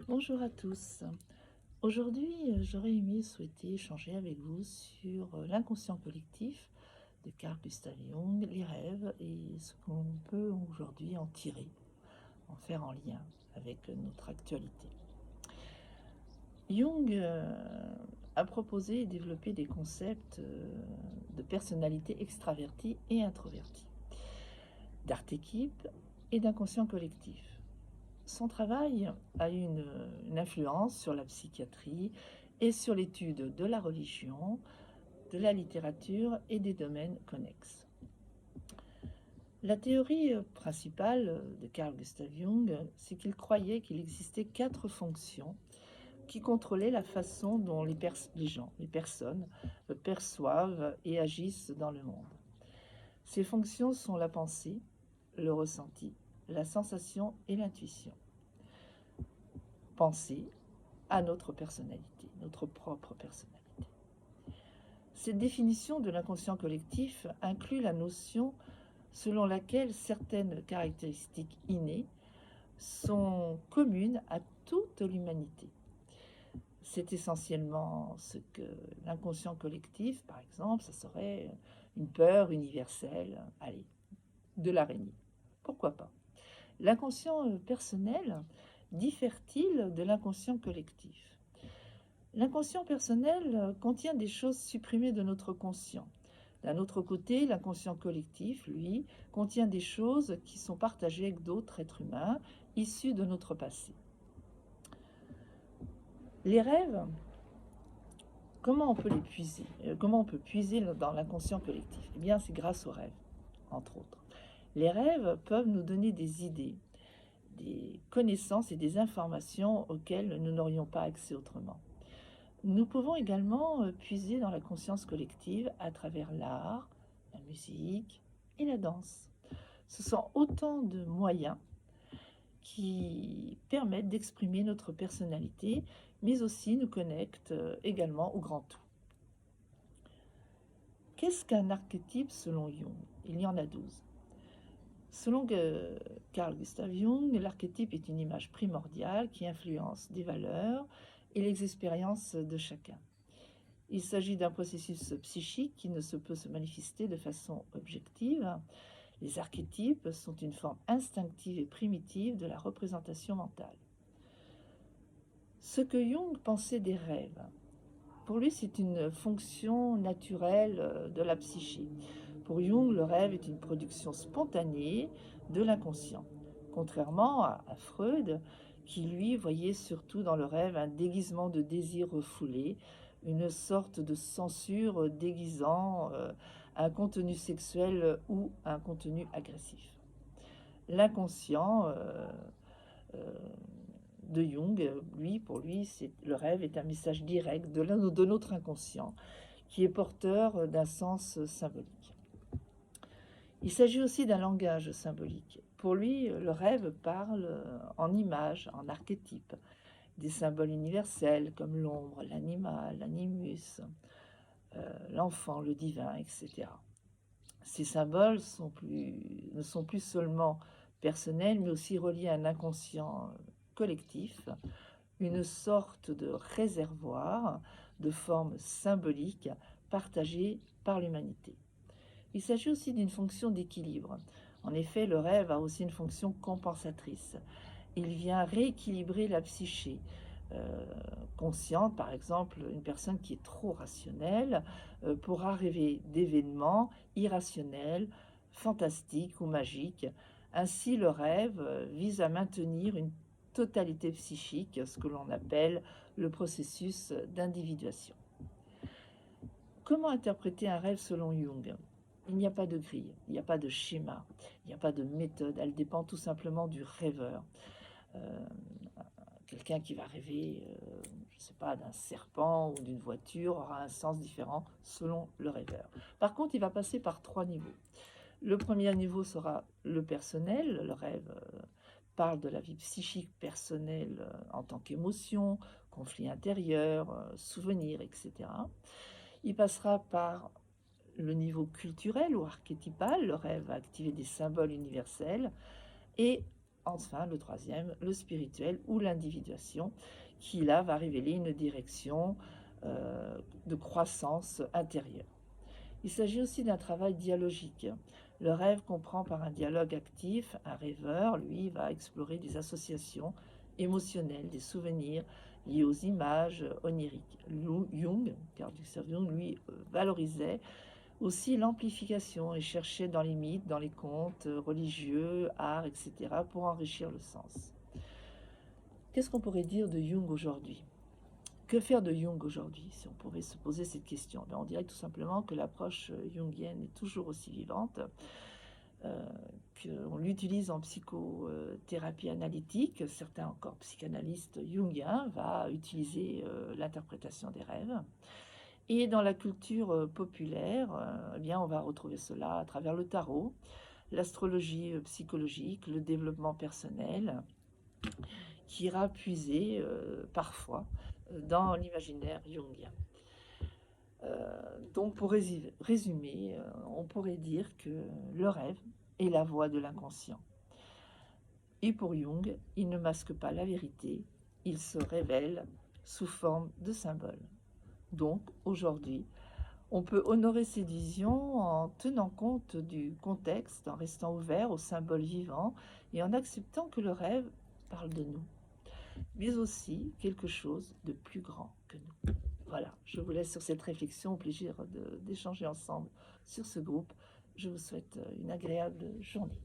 Bonjour à tous. Aujourd'hui, j'aurais aimé souhaiter échanger avec vous sur l'inconscient collectif de Carl Gustav Jung, les rêves et ce qu'on peut aujourd'hui en tirer, en faire en lien avec notre actualité. Jung a proposé et développé des concepts de personnalité extravertie et introvertie, d'archétype et d'inconscient collectif. Son travail a eu une influence sur la psychiatrie et sur l'étude de la religion, de la littérature et des domaines connexes. La théorie principale de Carl Gustav Jung, c'est qu'il croyait qu'il existait 4 fonctions qui contrôlaient la façon dont les personnes perçoivent et agissent dans le monde. Ces fonctions sont la pensée, le ressenti, la sensation et l'intuition. Penser à notre personnalité, notre propre personnalité. Cette définition de l'inconscient collectif inclut la notion selon laquelle certaines caractéristiques innées sont communes à toute l'humanité. C'est essentiellement ce que l'inconscient collectif, par exemple, ça serait une peur universelle, allez, de l'araignée. Pourquoi pas? L'inconscient personnel diffère-t-il de l'inconscient collectif? L'inconscient personnel contient des choses supprimées de notre conscient. D'un autre côté, l'inconscient collectif, lui, contient des choses qui sont partagées avec d'autres êtres humains issus de notre passé. Les rêves, comment on peut les puiser? Comment on peut puiser dans l'inconscient collectif? Eh bien, c'est grâce aux rêves, entre autres. Les rêves peuvent nous donner des idées, des connaissances et des informations auxquelles nous n'aurions pas accès autrement. Nous pouvons également puiser dans la conscience collective à travers l'art, la musique et la danse. Ce sont autant de moyens qui permettent d'exprimer notre personnalité, mais aussi nous connectent également au grand tout. Qu'est-ce qu'un archétype selon Jung? Il y en a 12. Selon Carl Gustav Jung, l'archétype est une image primordiale qui influence des valeurs et les expériences de chacun. Il s'agit d'un processus psychique qui ne se peut se manifester de façon objective. Les archétypes sont une forme instinctive et primitive de la représentation mentale. Ce que Jung pensait des rêves, pour lui, c'est une fonction naturelle de la psyché. Pour Jung, le rêve est une production spontanée de l'inconscient, contrairement à Freud, qui lui voyait surtout dans le rêve un déguisement de désir refoulé, une sorte de censure déguisant un contenu sexuel ou un contenu agressif. L'inconscient euh, de Jung, pour lui, le rêve est un message direct de notre inconscient qui est porteur d'un sens symbolique. Il s'agit aussi d'un langage symbolique. Pour lui, le rêve parle en images, en archétypes, des symboles universels comme l'ombre, l'animal, l'animus, l'enfant, le divin, etc. Ces symboles ne sont plus seulement personnels, mais aussi reliés à un inconscient collectif, une sorte de réservoir de formes symboliques partagées par l'humanité. Il s'agit aussi d'une fonction d'équilibre. En effet, le rêve a aussi une fonction compensatrice. Il vient rééquilibrer la psyché consciente. Par exemple, une personne qui est trop rationnelle pourra rêver d'événements irrationnels, fantastiques ou magiques. Ainsi, le rêve vise à maintenir une totalité psychique, ce que l'on appelle le processus d'individuation. Comment interpréter un rêve selon Jung? Il n'y a pas de grille, il n'y a pas de schéma, il n'y a pas de méthode, elle dépend tout simplement du rêveur. Quelqu'un qui va rêver, je ne sais pas, d'un serpent ou d'une voiture aura un sens différent selon le rêveur. Par contre, il va passer par 3 niveaux. Le premier niveau sera le personnel. Le rêve parle de la vie psychique personnelle en tant qu'émotion, conflit intérieur, souvenir, etc. Il passera par le niveau culturel ou archétypal. Le rêve va activer des symboles universels. Et enfin, le troisième, le spirituel ou l'individuation, qui là va révéler une direction de croissance intérieure. Il s'agit aussi d'un travail dialogique. Le rêve comprend par un dialogue actif, un rêveur, lui, va explorer des associations émotionnelles, des souvenirs liés aux images oniriques. Jung, Carl Gustav Jung, lui, valorisait aussi l'amplification et cherchait dans les mythes, dans les contes religieux, arts, etc., pour enrichir le sens. Qu'est-ce qu'on pourrait dire de Jung aujourd'hui? Que faire de Jung aujourd'hui, si on pouvait se poser cette question? On dirait tout simplement que l'approche jungienne est toujours aussi vivante, qu'on l'utilise en psychothérapie analytique. Certains encore psychanalystes jungiens vont utiliser l'interprétation des rêves. Et dans la culture populaire, eh bien, on va retrouver cela à travers le tarot, l'astrologie psychologique, le développement personnel, qui ira puiser parfois dans l'imaginaire jungien. Donc pour résumer, on pourrait dire que le rêve est la voix de l'inconscient. Et pour Jung, il ne masque pas la vérité, il se révèle sous forme de symboles. Donc aujourd'hui, on peut honorer cette vision en tenant compte du contexte, en restant ouvert aux symboles vivants et en acceptant que le rêve parle de nous, mais aussi quelque chose de plus grand que nous. Voilà, je vous laisse sur cette réflexion, au plaisir d'échanger ensemble sur ce groupe. Je vous souhaite une agréable journée.